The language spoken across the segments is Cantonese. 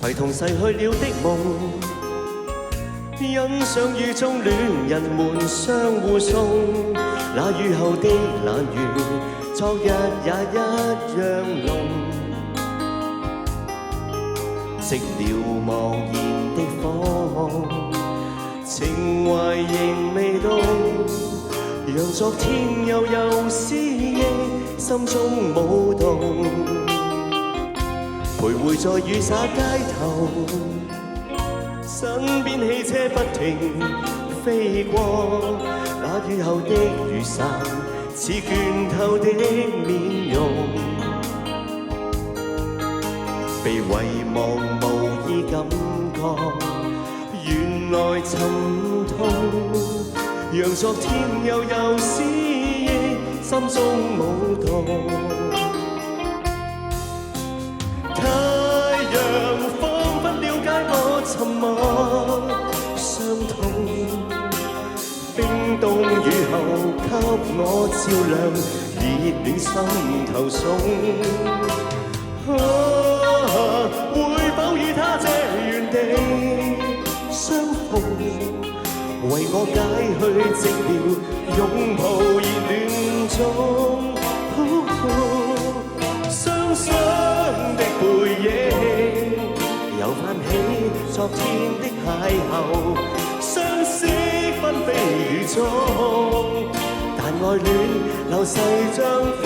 攜同逝去了的夢，欣賞雨中戀人們相互送。那雨後的冷月，昨日也一樣濃。熄了茫然的火，情懷仍未凍。讓昨天悠悠思憶心中舞動，徘徊在雨灑街頭，身邊汽車不停飛過，那雨後的雨傘似倦透的面容，被遺忘無意感覺，原來沉痛。讓昨天悠悠思憶心中舞動，太陽彷彿了解我沉默傷痛，冰凍雨後給我照亮，熱暖心頭送。會否與他這原地相逢？為我解去寂寥，擁抱熱戀中，雙雙的背影，又泛起昨天的邂逅，相識紛飛雨中，但愛戀流逝像風。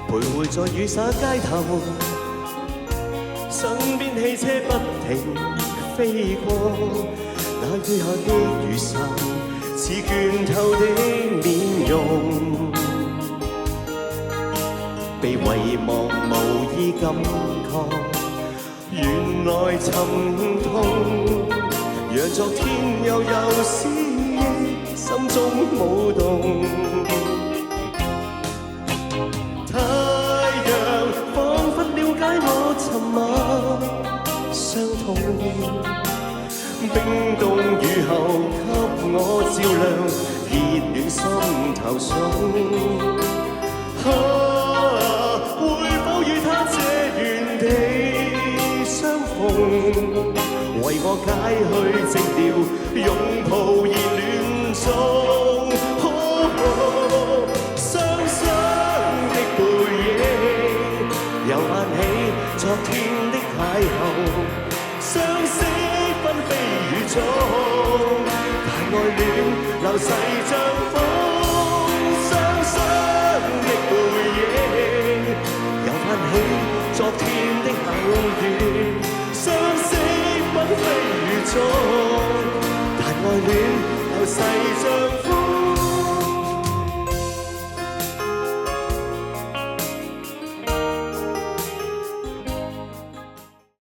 徘徊在雨灑街頭，身邊汽車不停飛過，那雨下的雨傘似倦透的面容，被遺忘無意感覺，原來沉痛。讓昨天悠悠思憶心中舞動。沉默傷痛，冰凍雨後給我照亮，熱暖心頭送。會否與他這原地相逢？為我解去寂寥，擁抱熱戀中。雙雙的背影，又泛起昨天的邂逅，相識紛飛雨中，但愛戀流逝像風。雙雙的背影，又泛起昨天的後段。